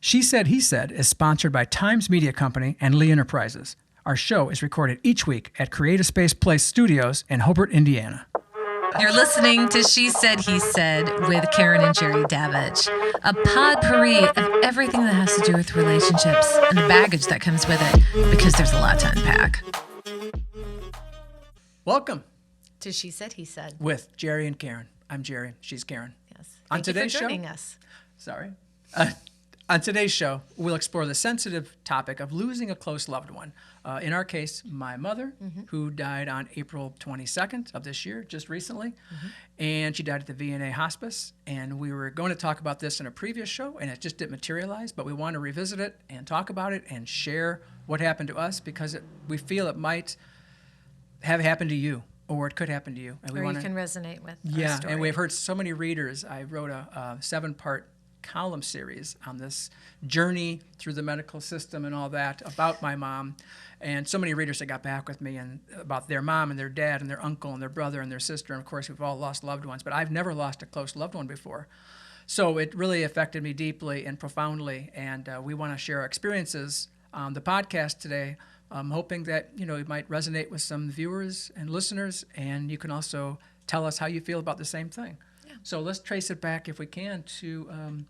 She Said, He Said is sponsored by Times Media Company and Lee Enterprises. Our show is recorded each week at Creative Space Place Studios in Hobart, Indiana. You're listening to She Said, He Said with Karen and Jerry Davidge, a potpourri of everything that has to do with relationships and the baggage that comes with it, because there's a lot to unpack. Welcome To She Said, He Said. with Jerry and Karen. I'm Jerry. She's Karen. Yes. On today's Thank you for show, joining us. Sorry. On today's show, we'll explore the sensitive topic of losing a close loved one. In our case, my mother, who died on April 22nd of this year, just recently, and she died at the VNA Hospice. And we were going to talk about this in a previous show, and it just didn't materialize, but we want to revisit it and talk about it and share what happened to us, because we feel it might have happened to you, or it could happen to you. And we Or want you can resonate with our Yeah, story. and we've heard so many readers. I wrote a 7-part column series on this journey through the medical system and all that about my mom, and so many readers that got back with me and about their mom and their dad and their uncle and their brother and their sister, and of course we've all lost loved ones, but I've never lost a close loved one before. So it really affected me deeply and profoundly, and we want to share our experiences on the podcast today. I'm hoping that it might resonate with some viewers and listeners, and you can also tell us how you feel about the same thing. So let's trace it back, if we can, to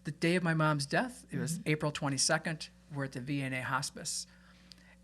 the day of my mom's death. It was April 22nd. We're at the VNA Hospice.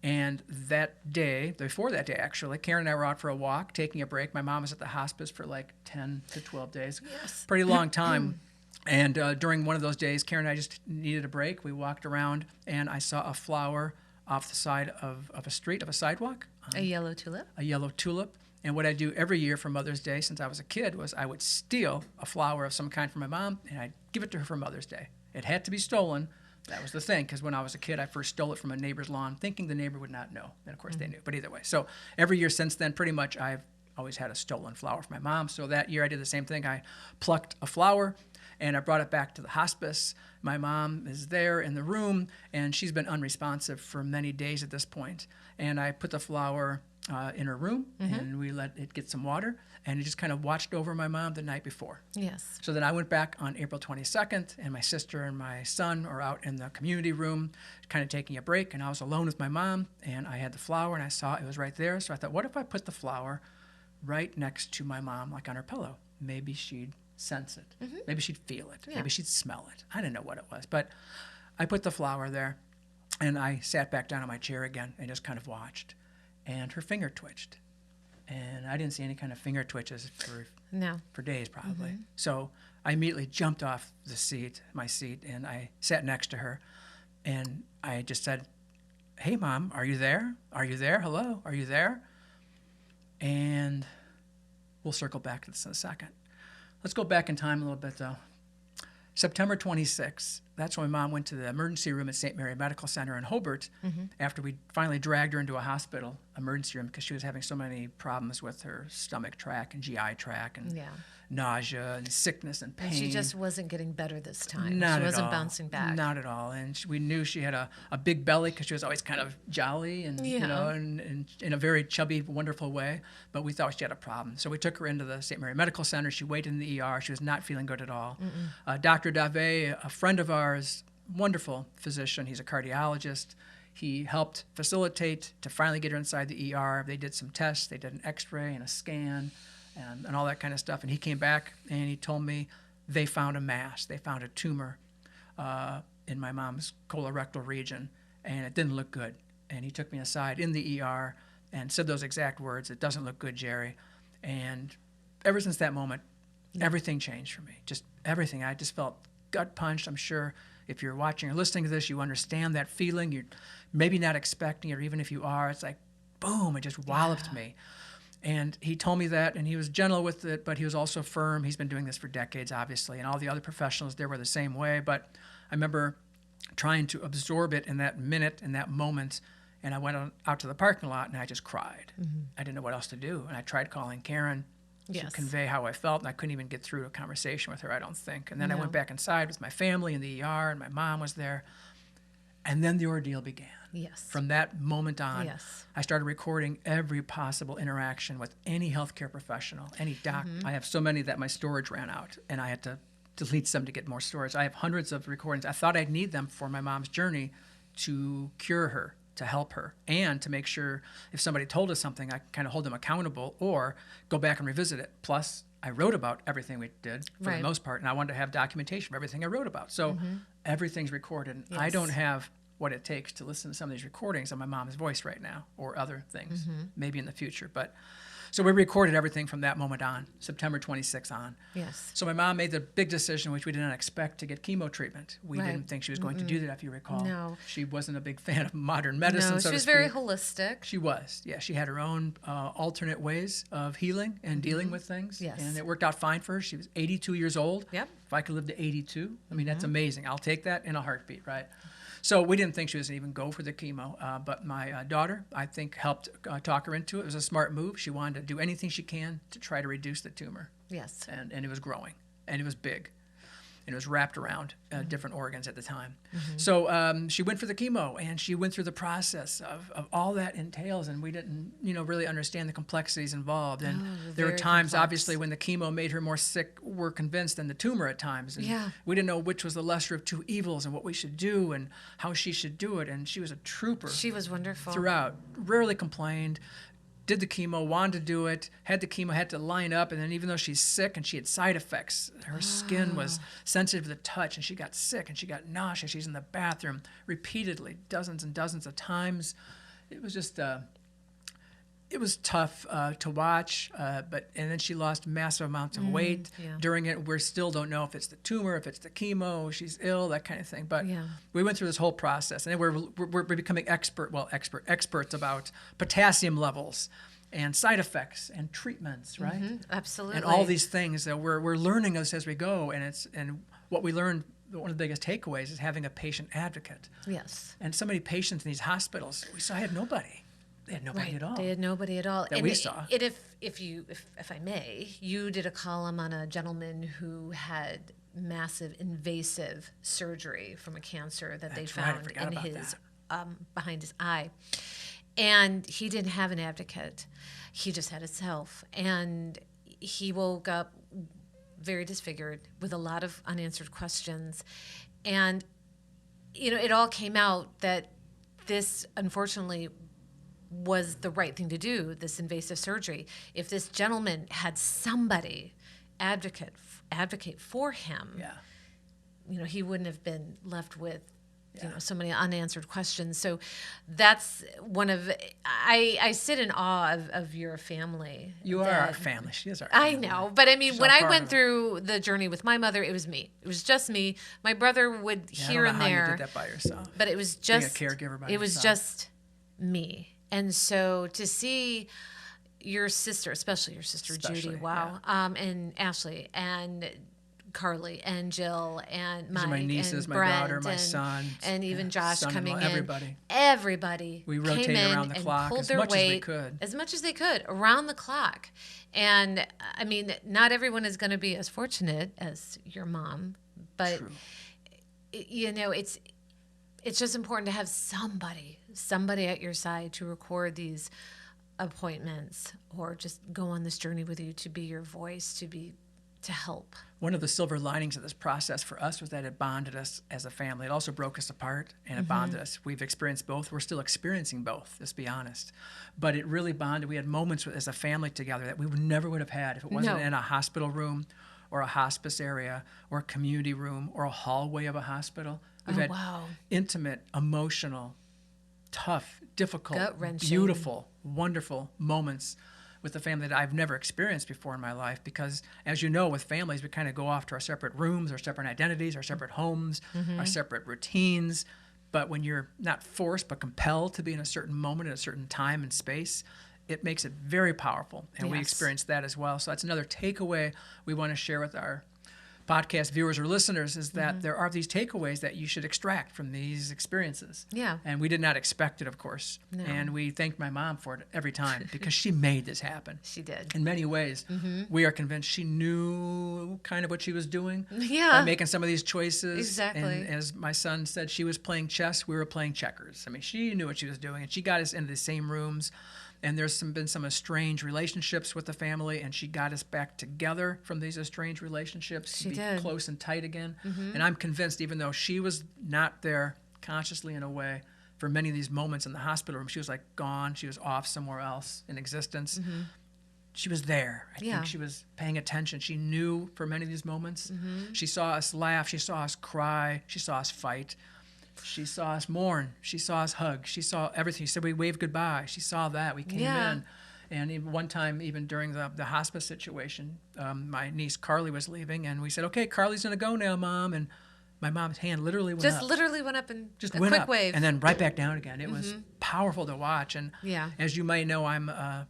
And that day, before that day actually, Karen and I were out for a walk, taking a break. My mom was at the hospice for like 10 to 12 days. Yes. Pretty long time. And during one of those days, Karen and I just needed a break. We walked around, and I saw a flower off the side of a street, of a sidewalk. A yellow tulip? A yellow tulip. And what I do every year for Mother's Day since I was a kid was I would steal a flower of some kind from my mom, and I'd give it to her for Mother's Day. It had to be stolen. That was the thing, because when I was a kid, I first stole it from a neighbor's lawn, thinking the neighbor would not know. And of course they knew, but either way. So every year since then, pretty much I've always had a stolen flower from my mom. So that year I did the same thing. I plucked a flower, and I brought it back to the hospice. My mom is there in the room, and she's been unresponsive for many days at this point. And I put the flower in her room, and we let it get some water, and it just kind of watched over my mom the night before. Yes. So then I went back on April 22nd, and my sister and my son are out in the community room kind of taking a break, and I was alone with my mom, and I had the flower, and I saw it was right there. So I thought, what if I put the flower right next to my mom, like on her pillow? Maybe she'd sense it. Maybe she'd feel it. Yeah. Maybe she'd smell it. I didn't know what it was, but I put the flower there, and I sat back down in my chair again and just kind of watched. And her finger twitched. And I didn't see any kind of finger twitches for days probably. So I immediately jumped off my seat, and I sat next to her. And I just said, "Hey, Mom, are you there? Are you there? Hello, are you there?" And we'll circle back to this in a second. Let's go back in time a little bit, though. September 26th, that's when my mom went to the emergency room at St. Mary Medical Center in Hobart after we finally dragged her into a hospital emergency room because she was having so many problems with her stomach tract and GI tract and nausea and sickness and pain. And she just wasn't getting better this time. Not she at wasn't all. bouncing back. Not at all. And we knew she had a big belly because she was always kind of jolly and, and in a very chubby, wonderful way. But we thought she had a problem. So we took her into the St. Mary Medical Center. She waited in the ER. She was not feeling good at all. Dr. Dave, a friend of ours, wonderful physician. He's a cardiologist. He helped facilitate to finally get her inside the ER. They did some tests. They did an X-ray and a scan and all that kind of stuff. And he came back and he told me they found a mass. They found a tumor in my mom's colorectal region, and it didn't look good. And he took me aside in the ER and said those exact words, "It doesn't look good, Jerry." And ever since that moment, everything changed for me. Just everything. I just felt gut punched. I'm sure if you're watching or listening to this, you understand that feeling. You're maybe not expecting it, or even if you are, it's like, boom, it just walloped me. And he told me that, and he was gentle with it, but he was also firm. He's been doing this for decades, obviously, and all the other professionals there were the same way. But I remember trying to absorb it in that minute, in that moment, and I went out to the parking lot, and I just cried. I didn't know what else to do, and I tried calling Karen to convey how I felt, and I couldn't even get through a conversation with her, I don't think. And then I went back inside with my family in the ER, and my mom was there. And then the ordeal began. Yes. From that moment on, I started recording every possible interaction with any healthcare professional, any doc. I have so many that my storage ran out, and I had to delete some to get more storage. I have hundreds of recordings. I thought I'd need them for my mom's journey to cure her, to help her, and to make sure if somebody told us something, I kind of hold them accountable or go back and revisit it. Plus, I wrote about everything we did for the most part, and I wanted to have documentation of everything I wrote about. So everything's recorded. And I don't have what it takes to listen to some of these recordings of my mom's voice right now or other things, maybe in the future. But so we recorded everything from that moment on, September 26th on. Yes. So my mom made the big decision, which we did not expect, to get chemo treatment. We didn't think she was going to do that, if you recall. No. She wasn't a big fan of modern medicine, No, so she to was speak. very holistic. She was, yeah. She had her own alternate ways of healing and dealing with things. Yes. And it worked out fine for her. She was 82 years old. Yep. If I could live to 82, I mean, that's amazing. I'll take that in a heartbeat, right? So we didn't think she was going to even go for the chemo. But my daughter, I think, helped talk her into it. It was a smart move. She wanted to do anything she can to try to reduce the tumor. Yes. And it was growing. And it was big. And it was wrapped around different organs at the time. So she went for the chemo, and she went through the process of all that entails, and we didn't, really understand the complexities involved. And there were times, obviously, when the chemo made her more sick, we're convinced, than the tumor at times. And we didn't know which was the lesser of two evils and what we should do and how she should do it. And she was a trooper. She was wonderful. Throughout. Rarely complained. Did the chemo, wanted to do it, had the chemo, had to line up, and then even though she's sick and she had side effects, her skin was sensitive to the touch, and she got sick and she got nauseous. She's in the bathroom repeatedly, dozens and dozens of times. It was just, it was tough to watch, and then she lost massive amounts of weight during it. We still don't know if it's the tumor, if it's the chemo, she's ill, that kind of thing. But we went through this whole process, and then we're becoming experts about potassium levels and side effects and treatments, right? Absolutely. And all these things that we're learning as we go, and what we learned. One of the biggest takeaways is having a patient advocate. Yes. And so many patients in these hospitals, we saw had nobody. They had nobody at all. They had nobody at all. That we saw. And if I may, you did a column on a gentleman who had massive invasive surgery from a cancer that they found in his behind his eye, and he didn't have an advocate. He just had himself, and he woke up very disfigured with a lot of unanswered questions, and it all came out that this, unfortunately, was the right thing to do, this invasive surgery. If this gentleman had somebody advocate for him, he wouldn't have been left with so many unanswered questions. So that's one of, I sit in awe of your family. You are our family. She is our family. I know, but I mean, when I went through the journey with my mother, it was me. It was just me. My brother would here and there. How you did that by yourself. But it was just being a caregiver by yourself. It was just me. And so to see your sister, especially your sister Judy, and Ashley and Carly and Jill and Mike my nieces, and my Brent daughter, my son, and even Josh coming in. Everybody. We came rotated in around the and clock pulled as their much as we weight could. As much as they could, around the clock. And I mean, not everyone is going to be as fortunate as your mom, but True. It's just important to have somebody at your side to record these appointments or just go on this journey with you, to be your voice, to help. One of the silver linings of this process for us was that it bonded us as a family. It also broke us apart, and it bonded us. We've experienced both. We're still experiencing both, let's be honest. But it really bonded. We had moments as a family together that we never would have had if it wasn't in a hospital room or a hospice area or a community room or a hallway of a hospital. We've had intimate, emotional, tough, difficult, beautiful, wonderful moments with the family that I've never experienced before in my life, because as you know, with families, we kind of go off to our separate rooms, our separate identities, our separate homes, our separate routines. But when you're not forced but compelled to be in a certain moment at a certain time and space, it makes it very powerful. And we experienced that as well. So that's another takeaway we want to share with our podcast viewers or listeners, is that there are these takeaways that you should extract from these experiences. Yeah. And we did not expect it, of course. No. And we thank my mom for it every time, because she made this happen. She did. In many ways, we are convinced she knew kind of what she was doing by making some of these choices. Exactly. And as my son said, she was playing chess, we were playing checkers. I mean, she knew what she was doing, and she got us into the same rooms And there's been some estranged relationships with the family, and she got us back together from these estranged relationships to be close and tight again. And I'm convinced, even though she was not there consciously in a way for many of these moments in the hospital room, she was like gone, she was off somewhere else in existence. She was there. I think she was paying attention. She knew for many of these moments. She saw us laugh. She saw us cry. She saw us fight. She saw us mourn. She saw us hug. She saw everything. She said we waved goodbye. She saw that. We came in. And even one time, even during the hospice situation, my niece Carly was leaving, and we said, okay, Carly's going to go now, Mom. And my mom's hand literally went up. Just literally went up and just a went quick up, wave. and then right back down again. It was powerful to watch. And as you may know, I'm a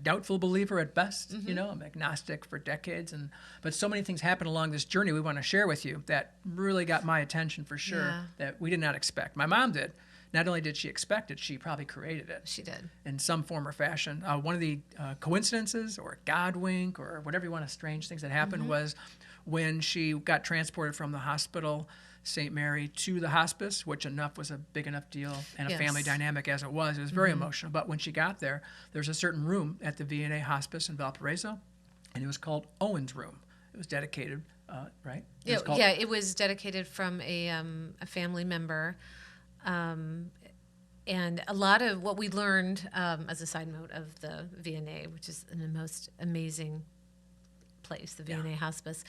doubtful believer at best. You know, I'm agnostic for decades, but so many things happened along this journey we want to share with you that really got my attention for sure, that we did not expect. My mom did. Not only did she expect it, she probably created it. She did. In some form or fashion. One of the coincidences or God wink or whatever you want to strange things that happened was when she got transported from the hospital, St. Mary, to the hospice, which was a big enough deal and a family dynamic as it was. It was very emotional. But when she got there, there's a certain room at the VNA Hospice in Valparaiso, and it was called Owen's room. It was dedicated, right? It was dedicated from a family member. And a lot of what we learned, as a side note of the VNA, which is the most amazing place, the VNA Hospice,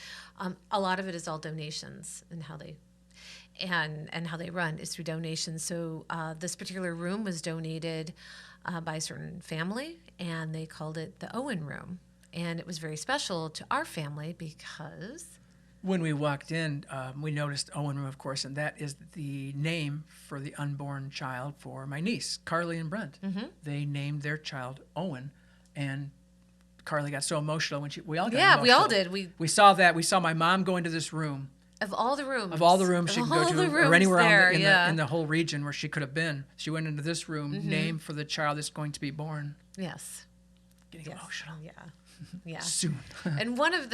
a lot of it is all donations and how they run is through donations. So this particular room was donated by a certain family, and they called it the Owen Room. And it was very special to our family because when we walked in, we noticed Owen Room, of course, and that is the name for the unborn child for my niece, Carly and Brent. They named their child Owen, and Carly got so emotional when we all got emotional. We all did. We saw that. We saw my mom go into this room. Of all the rooms. She could go to, or anywhere in the whole region where she could have been. She went into this room, named for the child that's going to be born. Yes. Getting emotional. Yeah. Soon. And one of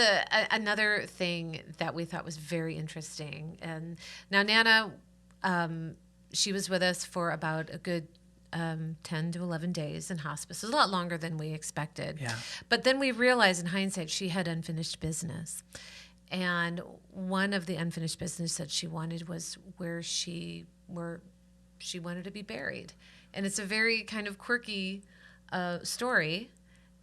another thing that we thought was very interesting, and now Nana, she was with us for about a good 10 to 11 days in hospice. It was a lot longer than we expected. Yeah. But then we realized in hindsight she had unfinished business. And one of the unfinished business that she wanted was where she wanted to be buried. And it's a very kind of quirky story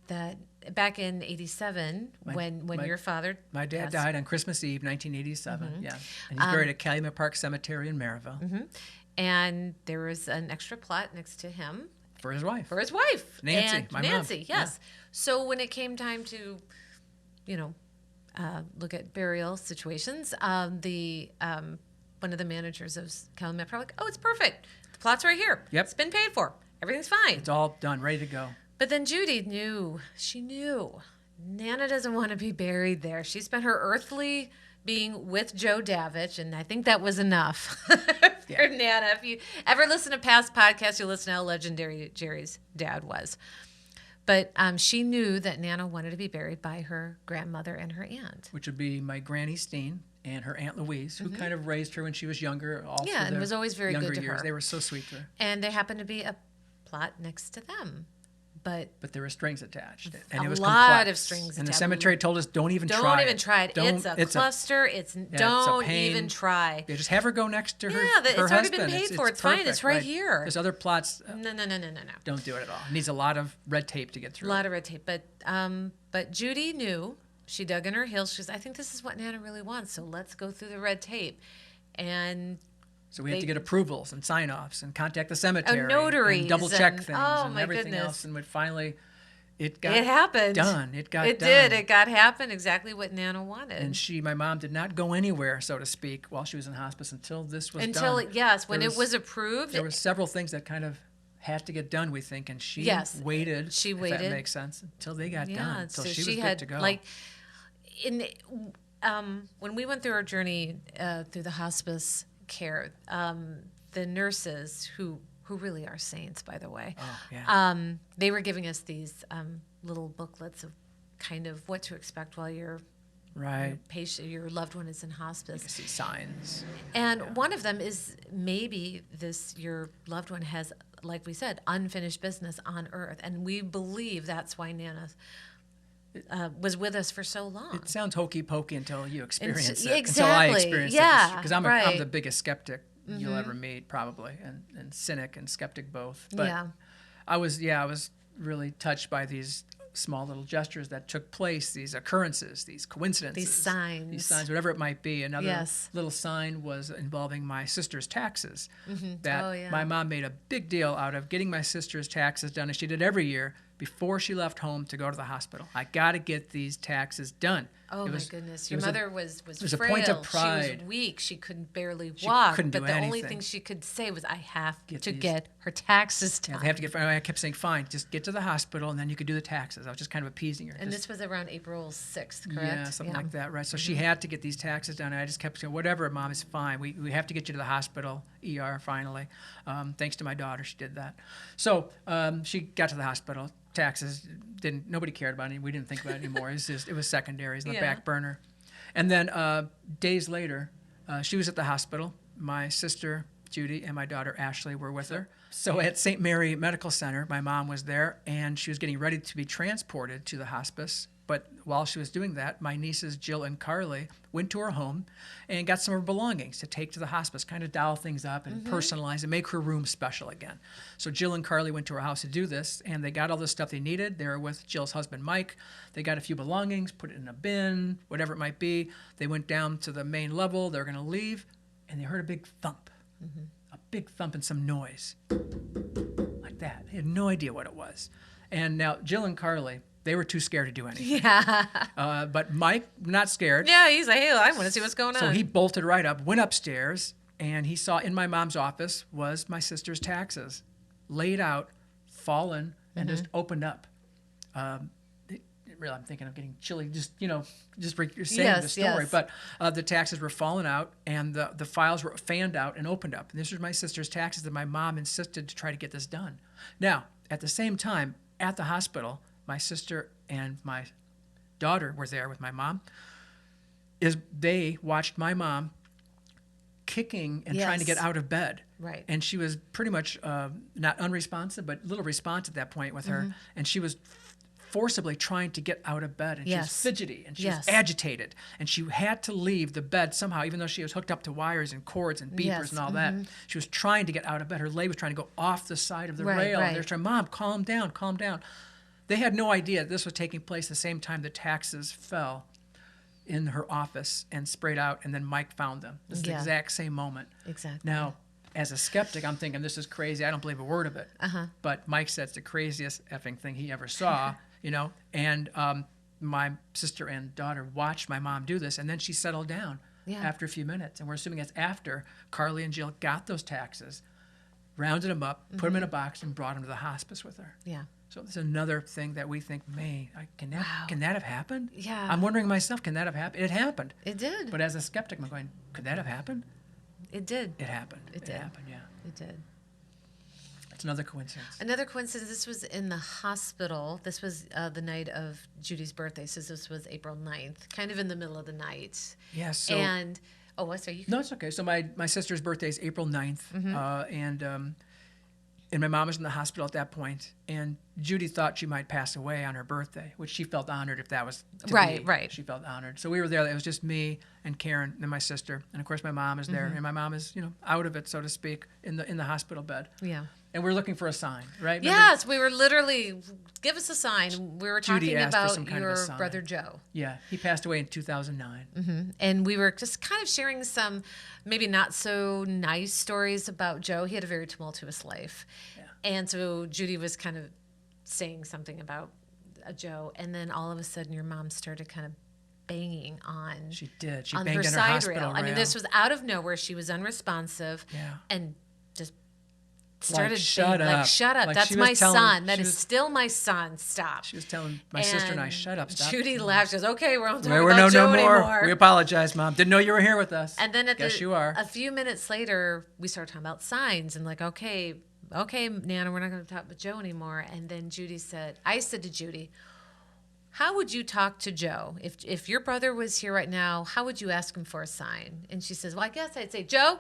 that back in 87, when your father my dad died on Christmas Eve, 1987. And he's buried at Calumet Park Cemetery in Maryville. And there was an extra plot next to him. For his wife. Nancy, and my Nancy, mom. yes. Yeah. So when it came time to, look at burial situations, one of the managers of Calumet Park, oh, it's perfect. The plot's right here. Yep. It's been paid for. Everything's fine. It's all done, ready to go. But then Judy knew. She knew. Nana doesn't want to be buried there. She spent her earthly being with Joe Davich, and I think that was enough for Nana. If you ever listen to past podcasts, you'll listen to how legendary Jerry's dad was. But she knew that Nana wanted to be buried by her grandmother and her aunt. Which would be my Granny Steen and her Aunt Louise, who kind of raised her when she was younger. And was always very good to years. her. They were so sweet to her. And there happened to be a plot next to them. But there were strings attached. And it was a lot complex. of strings attached. And the cemetery told us, don't even try it. Don't even try it. It's a cluster. Don't even try. Yeah, just have her go next to her husband. It's already been paid for. It's fine. It's right here. There's other plots. No. Don't do it at all. It needs a lot of red tape to get through. A lot of red tape. But Judy knew. She dug in her heels. She goes, I think this is what Nana really wants, so let's go through the red tape. And so we had to get approvals and sign-offs and contact the cemetery. Notaries. And double-check things and everything goodness. else. And finally, it happened. Done. It got done. It did. It got happened exactly what Nana wanted. And my mom did not go anywhere, so to speak, while she was in hospice until this was done. When it was approved. There were several things that kind of had to get done, we think, and she waited. She waited. If that makes sense, until they got done. Until she was good to go. When we went through our journey through the hospice care, the nurses who really are saints, by the way, they were giving us these little booklets of kind of what to expect while your your loved one is in hospice. You can see signs. And one of them is maybe your loved one has like we said, unfinished business on earth. And we believe that's why Nana was with us for so long. It sounds hokey pokey until you experience it. Exactly. Until I experience it. Because I'm right. the biggest skeptic you'll ever meet, probably, and cynic and skeptic both. But I was really touched by these small little gestures that took place, these occurrences, these coincidences. These signs, whatever it might be. Another little sign was involving my sister's taxes. That my mom made a big deal out of getting my sister's taxes done, as she did every year, before she left home to go to the hospital. I got to get these taxes done. Oh, my goodness. Your mother was frail. It was a point of pride. She was weak. She couldn't barely walk. Couldn't do but the anything. only thing she could say was, I have to get her taxes done. I kept saying, fine, just get to the hospital, and then you could do the taxes. I was just kind of appeasing her. And this was around April 6th, correct? Yeah, something like that, right? So she had to get these taxes done, and I just kept saying, whatever, Mom, is fine. We have to get you to the hospital, ER, finally. Thanks to my daughter, she did that. So she got to the hospital. Taxes, nobody cared about it. We didn't think about it anymore. It was secondary, in the back burner. And then days later, she was at the hospital. My sister, Judy, and my daughter, Ashley, were with her. So at St. Mary Medical Center, my mom was there, and she was getting ready to be transported to the hospice. But while she was doing that, my nieces, Jill and Carly, went to her home and got some of her belongings to take to the hospice, kind of doll things up and personalize and make her room special again. So Jill and Carly went to her house to do this, and they got all the stuff they needed. They were with Jill's husband, Mike. They got a few belongings, put it in a bin, whatever it might be. They went down to the main level. They were going to leave, and they heard a big thump, a big thump and some noise like that. They had no idea what it was. And now Jill and Carly, they were too scared to do anything. But Mike, not scared. Yeah, he's like, hey, I want to see what's going on. So he bolted right up, went upstairs, and he saw in my mom's office was my sister's taxes, laid out, fallen, and just opened up. Really, I'm thinking of getting chilly. Just you're saying the story. But the taxes were falling out, and the files were fanned out and opened up. And this was my sister's taxes that my mom insisted to try to get this done. Now, at the same time, at the hospital, my sister and my daughter were there with my mom. They watched my mom kicking and trying to get out of bed. Right. And she was pretty much not unresponsive, but little response at that point with her. And she was forcibly trying to get out of bed. And she was fidgety and she was agitated. And she had to leave the bed somehow, even though she was hooked up to wires and cords and beepers and all that. She was trying to get out of bed. Her leg was trying to go off the side of the rail. And they were trying, Mom, calm down, calm down. They had no idea this was taking place the same time the taxes fell in her office and sprayed out, and then Mike found them. This is the exact same moment. Exactly. Now, as a skeptic, I'm thinking, this is crazy. I don't believe a word of it. But Mike said it's the craziest effing thing he ever saw, And my sister and daughter watched my mom do this, and then she settled down after a few minutes. And we're assuming it's after Carly and Jill got those taxes, rounded them up, put them in a box, and brought them to the hospice with her. Yeah. So it's another thing that we think, can that have happened? Yeah. I'm wondering myself, can that have happened? It happened. It did. But as a skeptic, I'm going, could that have happened? It did. It happened. It happened, yeah. It did. It's another coincidence. Another coincidence, this was in the hospital. This was the night of Judy's birthday, so this was April 9th, kind of in the middle of the night. Yeah, so... And, sorry. No, it's okay. So my sister's birthday is April 9th, and my mom was in the hospital at that point, and Judy thought she might pass away on her birthday, which she felt honored if that was to be. Right. She felt honored. So we were there. It was just me and Karen and my sister, and of course my mom is there, and my mom is out of it, so to speak, in the hospital bed. Yeah. And we're looking for a sign, right? Yes, we were literally, give us a sign. We were Judy talking asked for about some kind your of a sign. brother Joe. Yeah, he passed away in 2009. And we were just kind of sharing some maybe not so nice stories about Joe. He had a very tumultuous life. Yeah. And so Judy was kind of saying something about Joe. And then all of a sudden your mom started kind of banging on. She did. She on banged her on her side hospital rail. I mean, this was out of nowhere. She was unresponsive. Yeah. And just started shut saying, up. Shut up. Like That's she was my telling- son. That she is was- still my son. Stop. She was telling my sister and I, shut up, stop. Judy laughed. She goes, okay, we're on talking We're about Joe no more. anymore. We apologize, Mom. Didn't know you were here with us. And then Guess you are. a few minutes later, we started talking about signs and like, okay, Nana, we're not going to talk about Joe anymore. And then I said to Judy, how would you talk to Joe? If your brother was here right now, how would you ask him for a sign? And she says, well, I guess I'd say, Joe,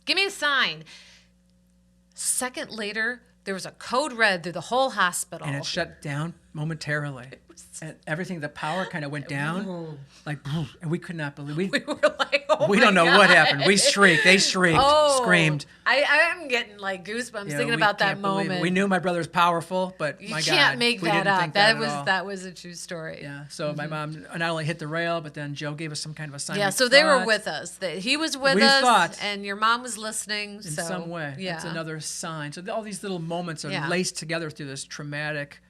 give me a sign. second later, there was a code red through the whole hospital. And it shut down momentarily. And everything, the power kind of went down, like, and we could not believe. We were like, oh we my don't know God. what happened. We shrieked. They shrieked, screamed. I'm getting like goosebumps thinking about that moment. We knew my brother was powerful, but you my God, can't make we that didn't up. think That was a true story. Yeah. So my mom not only hit the rail, but then Joe gave us some kind of a sign. Yeah. So they were with us. He was with us, thought, and your mom was listening. In some way. Yeah. It's another sign. So all these little moments are laced together through this dramatic,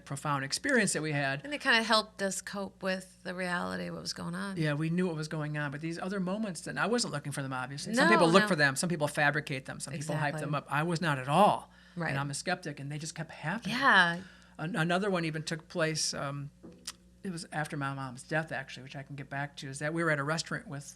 profound experience that we had. And it kind of helped us cope with the reality of what was going on. Yeah, we knew what was going on, but these other moments, and I wasn't looking for them, obviously. Some people look for them. Some people fabricate them. Some people hype them up. I was not at all. Right. And I'm a skeptic, and they just kept happening. Yeah. Another one even took place, it was after my mom's death, actually, which I can get back to, is that we were at a restaurant with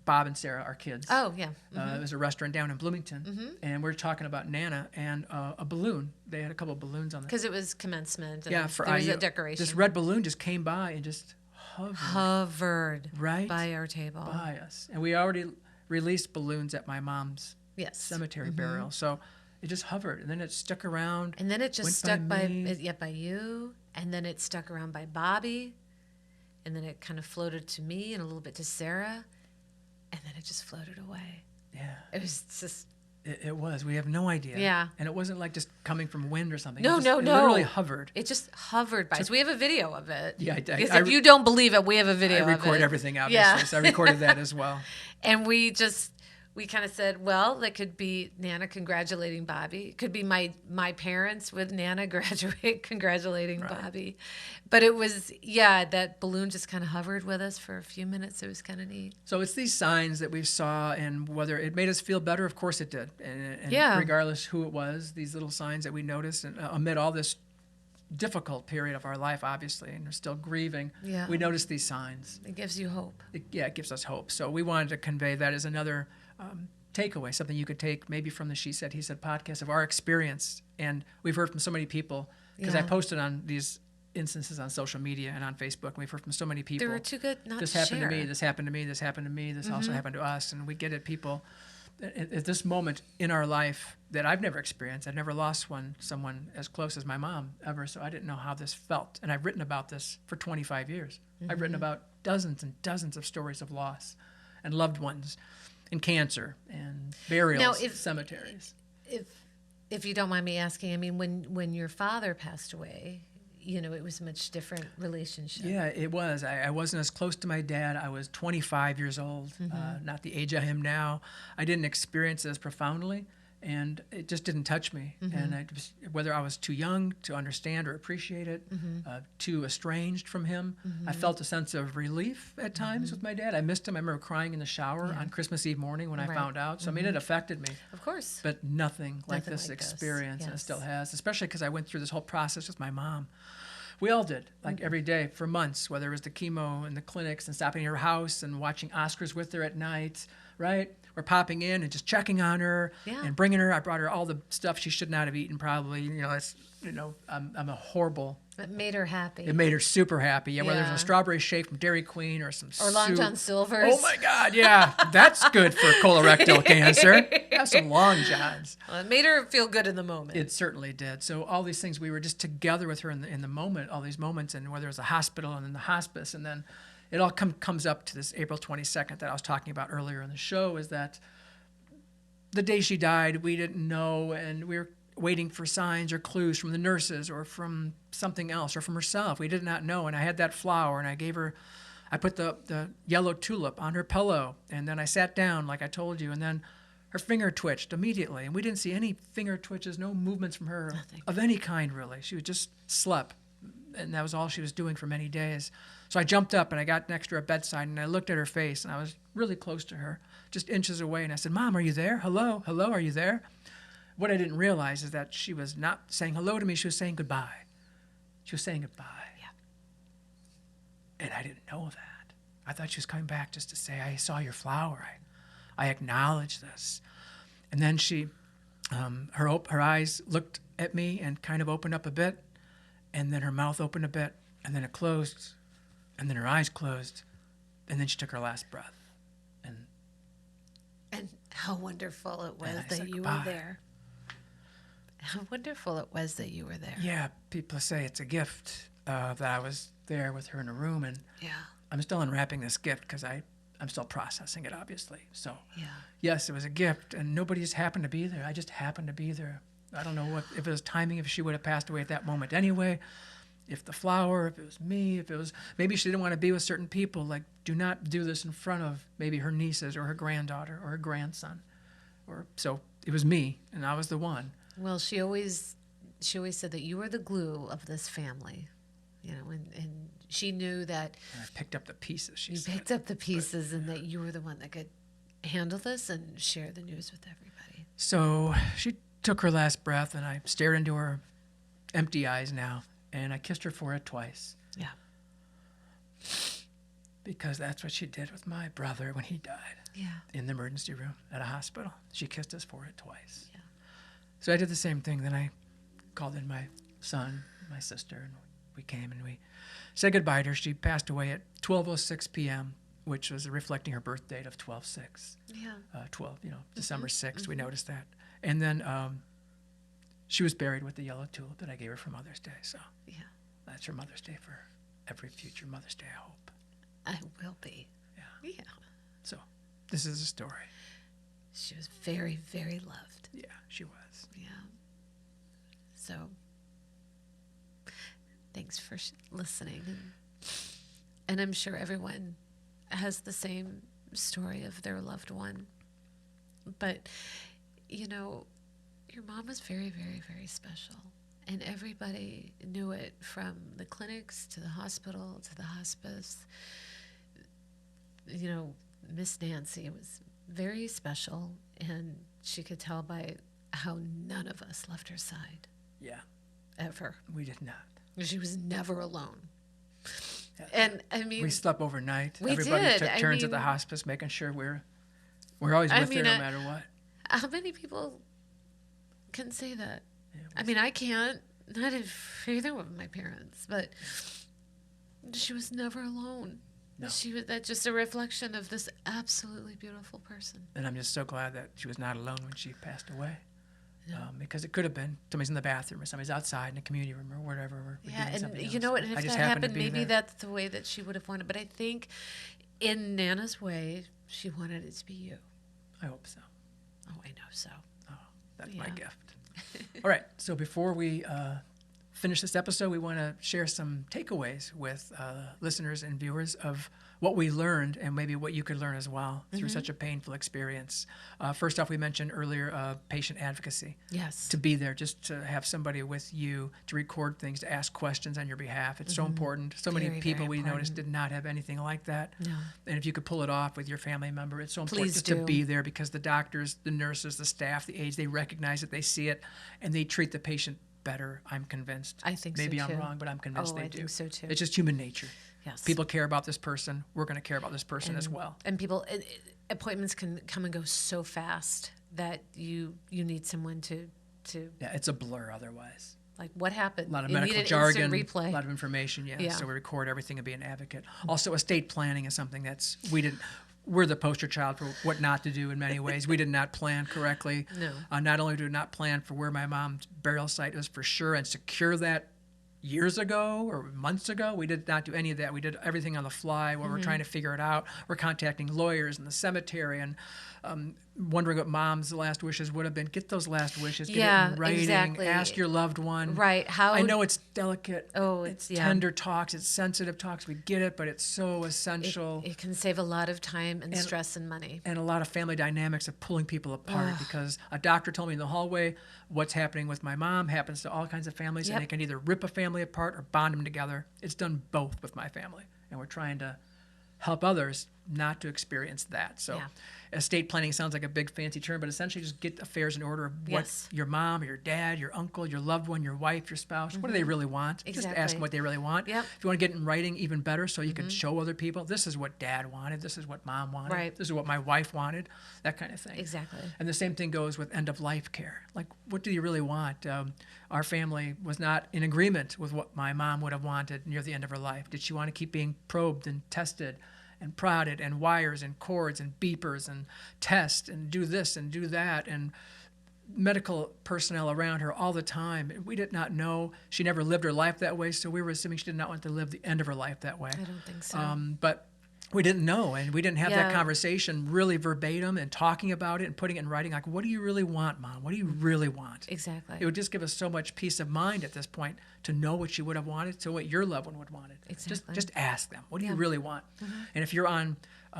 Bob and Sarah, our kids. Oh, yeah. It was a restaurant down in Bloomington, and we were talking about Nana and a balloon. They had a couple of balloons on there. Because it was commencement. And yeah, for there was IU. a decoration. This red balloon just came by and just hovered right by our table. By us. And we already released balloons at my mom's cemetery burial. So it just hovered, and then it stuck around. And then it just stuck by you, and then it stuck around by Bobby, and then it kind of floated to me and a little bit to Sarah. And then it just floated away. Yeah. It was just... It was. We have no idea. Yeah. And it wasn't like just coming from wind or something. No. It literally hovered. It just hovered by us. We have a video of it. Yeah. Because if you don't believe it, we have a video of it. I record everything, obviously. So I recorded that as well. And we kind of said, well, that could be Nana congratulating Bobby. It could be my parents with Nana congratulating Bobby. But it was, that balloon just kind of hovered with us for a few minutes. It was kind of neat. So it's these signs that we saw, and whether it made us feel better, of course it did. And regardless who it was, these little signs that we noticed, and amid all this difficult period of our life, obviously, and we're still grieving, we noticed these signs. It gives you hope. It gives us hope. So we wanted to convey that as another takeaway, something you could take maybe from the She Said, He Said podcast of our experience. And we've heard from so many people, because I posted on these instances on social media and on Facebook, and we've heard from so many people. They were too good not this to happened share. to me, this happened to me, this happened to me, this also happened to us. And we get it, people, at this moment in our life that I've never experienced. I've never lost someone as close as my mom ever, so I didn't know how this felt. And I've written about this for 25 years. I've written about dozens and dozens of stories of loss and loved ones and cancer and burials, cemeteries. If you don't mind me asking, I mean, when your father passed away, it was a much different relationship. Yeah, it was. I wasn't as close to my dad. I was 25 years old, not the age I am now. I didn't experience it as profoundly, and it just didn't touch me. And whether I was too young to understand or appreciate it, too estranged from him, I felt a sense of relief at times with my dad. I missed him. I remember crying in the shower on Christmas Eve morning when I found out. So, I mean, it affected me. Of course. But nothing like this experience, and it still has, especially because I went through this whole process with my mom. We all did, like every day for months, whether it was the chemo and the clinics and stopping at her house and watching Oscars with her at night, right? Or popping in and just checking on her and bringing her. I brought her all the stuff she should not have eaten probably. I'm a horrible... It made her happy. It made her super happy. Yeah, whether it's a strawberry shake from Dairy Queen or some Or Long John Silver's. Oh, my God, yeah. That's good for colorectal cancer. Have some Long Johns. Well, it made her feel good in the moment. It certainly did. So all these things, we were just together with her in the moment, all these moments, and whether it was the hospital and then the hospice, and then it all comes up to this April 22nd that I was talking about earlier in the show, is that the day she died, we didn't know, and we were waiting for signs or clues from the nurses or from something else or from herself. We did not know. And I had that flower, and I put the yellow tulip on her pillow, and then I sat down like I told you, and then her finger twitched immediately, and we didn't see any finger twitches, no movements from her of any kind, really. She just slept, and that was all she was doing for many days. So I jumped up, and I got next to her bedside, and I looked at her face, and I was really close to her, just inches away, and I said, "Mom, are you there? Hello? Hello, are you there?" What I didn't realize is that she was not saying hello to me. She was saying goodbye. She was saying goodbye. Yeah. And I didn't know that. I thought she was coming back just to say, "I saw your flower. I acknowledge this." And then she, her eyes looked at me and kind of opened up a bit, and then her mouth opened a bit, and then it closed, and then her eyes closed, and then she took her last breath. And how wonderful it was I that said you goodbye. were there. How wonderful it was that you were there. Yeah, people say it's a gift that I was there with her in a room, and Yeah. I'm still unwrapping this gift because I'm still processing it, obviously. So, Yeah. yes, it was a gift, and nobody just happened to be there. I just happened to be there. I don't know if it was timing, if she would have passed away at that moment anyway, if the flower, if it was me, if it was, maybe she didn't want to be with certain people. Like, do not do this in front of maybe her nieces or her granddaughter or her grandson. So it was me, and I was the one. Well, she always said that you were the glue of this family, and she knew that And I picked up the pieces, she you said. picked up the pieces and that you were the one that could handle this and share the news with everybody. So she took her last breath, and I stared into her empty eyes now, and I kissed her forehead twice. Yeah. Because that's what she did with my brother when he died Yeah. in the emergency room at a hospital. She kissed his forehead twice. Yeah. So I did the same thing. Then I called in my son, my sister, and we came and we said goodbye to her. She passed away at 12:06 p.m., which was reflecting her birth date of 12/6. Yeah. December 6th. We noticed that. And then she was buried with the yellow tulip that I gave her for Mother's Day. So Yeah. that's her Mother's Day for every future Mother's Day, I hope. I will be. Yeah. Yeah. So this is a story. She was very, very loved. Yeah, she was. Yeah. So, thanks for listening. And I'm sure everyone has the same story of their loved one. But, your mom was very, very, very special. And everybody knew it, from the clinics to the hospital to the hospice. Miss Nancy was very special, and she could tell by how none of us left her side, Yeah, ever. we did not. She was never alone. Yeah. And I mean, We slept overnight. We Everybody did. took turns at the mean- hospice, making sure we're always with her no matter what. how many people can say that? Yeah, I mean, I can't. Not if either one of my parents, but she was never alone. No. That's just a reflection of this absolutely beautiful person. And I'm just so glad that she was not alone when she passed away. No. Because it could have been somebody's in the bathroom or somebody's outside in a community room or whatever. Or Yeah, doing and something you else. know what? And I if just that happened to happened, be maybe there. that's the way that she would have wanted. But I think in Nana's way, she wanted it to be you. I hope so. Oh, I know so. Oh, that's my Yeah. gift. All right. So before we finish this episode, we want to share some takeaways with listeners and viewers of what we learned and maybe what you could learn as well through such a painful experience. First off, we mentioned earlier patient advocacy. Yes. To be there, just to have somebody with you to record things, to ask questions on your behalf. It's so important. So many Very, people very we noticed important. did not have anything like that. No. And if you could pull it off with your family member, it's so important Please just do. to be there, because the doctors, the nurses, the staff, the aides, they recognize it, they see it, and they treat the patient better, I'm convinced. I think so, Maybe I'm too. wrong, but I'm convinced Oh, they I do. think so, too. It's just human nature. Yes. People care about this person. We're going to care about this person as well. And people, appointments can come and go so fast that you need someone to Yeah, it's a blur otherwise. like, what happened? A lot of You need medical an jargon, instant replay. a lot of information, Yeah. So we record everything and be an advocate. Also, estate planning is something we're the poster child for what not to do in many ways. We did not plan correctly. No. Not only did we not plan for where my mom's burial site is for sure and secure that years ago or months ago, we did not do any of that. We did everything on the fly while we're trying to figure it out. We're contacting lawyers in the cemetery and wondering what mom's last wishes would have been. Get those last wishes. Get Yeah, it in writing. exactly. Ask your loved one. Right. How I know it's delicate. Oh, it's yeah. tender talks. It's sensitive talks. We get it, but it's so essential. It can save a lot of time and stress and money. And a lot of family dynamics of pulling people apart, because a doctor told me in the hallway what's happening with my mom happens to all kinds of families, Yep. and they can either rip a family apart or bond them together. It's done both with my family, and we're trying to help others not to experience that. So Yeah. estate planning sounds like a big fancy term, but essentially just get affairs in order of what Yes. your mom, your dad, your uncle, your loved one, your wife, your spouse, what do they really want? Just ask Exactly. them what they really want. Yep. If you want to get it in writing, even better, so you can show other people, this is what dad wanted, this is what mom wanted, Right. this is what my wife wanted, that kind of thing. Exactly. And the same thing goes with end-of-life care. Like, what do you really want? Our family was not in agreement with what my mom would have wanted near the end of her life. Did she want to keep being probed and tested and prodded, and wires and cords and beepers and test and do this and do that, and medical personnel around her all the time. We did not know. She never lived her life that way, so we were assuming she did not want to live the end of her life that way. I don't think so. But we didn't know, and we didn't have that conversation really verbatim and talking about it and putting it in writing. Like, what do you really want, Mom? What do you really want? Exactly. It would just give us so much peace of mind at this point to know what you would have wanted, to what your loved one would want. Exactly. Just ask them, what do you really want? And if you're on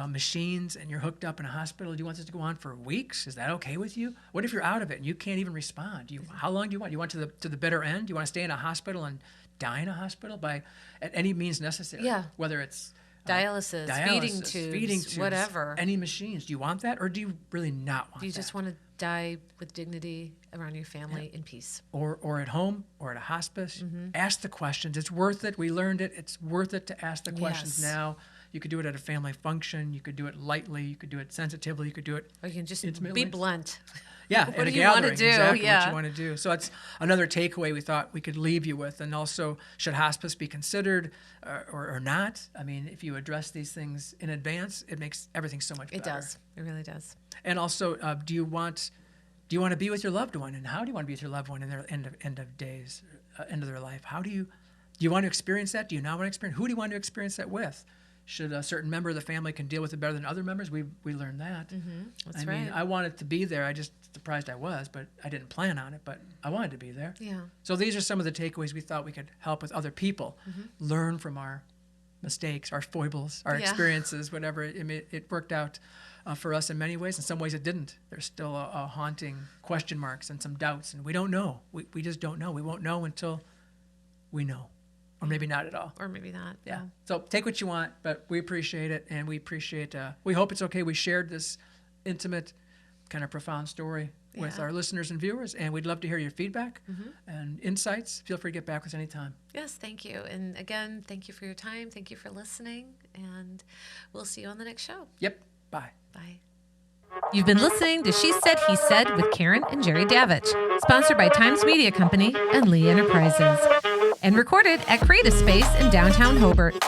machines and you're hooked up in a hospital, do you want this to go on for weeks? Is that okay with you? What if you're out of it and you can't even respond? How long do you want? You want to the bitter end? You want to stay in a hospital and die in a hospital at any means necessary? Yeah. Whether it's dialysis, feeding tubes, whatever. Any machines. Do you want that, or do you really not want that? Do you just want to die with dignity around your family in peace? Or at home, or at a hospice? Ask the questions. It's worth it. We learned it. It's worth it to ask the questions now. You could do it at a family function. You could do it lightly. You could do it sensitively. You could do it Or you can just intimately. be blunt. Yeah, What at do a you want to gathering, do? exactly Yeah. what you want to do. So it's another takeaway we thought we could leave you with. And also, should hospice be considered or not? I mean, if you address these things in advance, it makes everything so much better. It does. It really does. And also, do you want to be with your loved one? And how do you want to be with your loved one in their end of days, end of their life? Do you want to experience that? Do you not want to experience? Who do you want to experience that with? Should a certain member of the family can deal with it better than other members? We learned that. That's I right. mean, I wanted to be there. I just surprised I was, but I didn't plan on it. But I wanted to be there. Yeah. So these are some of the takeaways we thought we could help with other people learn from our mistakes, our foibles, our experiences, whatever. It worked out for us in many ways. In some ways, it didn't. There's still a haunting question marks and some doubts, and we don't know. We just don't know. We won't know until we know. Or maybe not at all. Or maybe not. Yeah. So take what you want, but we appreciate it, and we appreciate. We hope it's okay. We shared this intimate, kind of profound story with our listeners and viewers, and we'd love to hear your feedback and insights. Feel free to get back with us anytime. Yes, thank you. And again, thank you for your time. Thank you for listening, and we'll see you on the next show. Yep. Bye. Bye. You've been listening to She Said, He Said with Karen and Jerry Davich, sponsored by Times Media Company and Lee Enterprises, and recorded at Creative Space in downtown Hobart.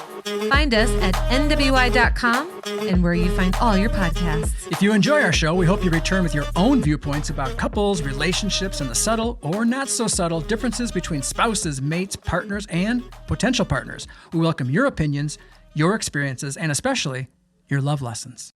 Find us at nwi.com and where you find all your podcasts. If you enjoy our show, we hope you return with your own viewpoints about couples, relationships, and the subtle or not so subtle differences between spouses, mates, partners, and potential partners. We welcome your opinions, your experiences, and especially your love lessons.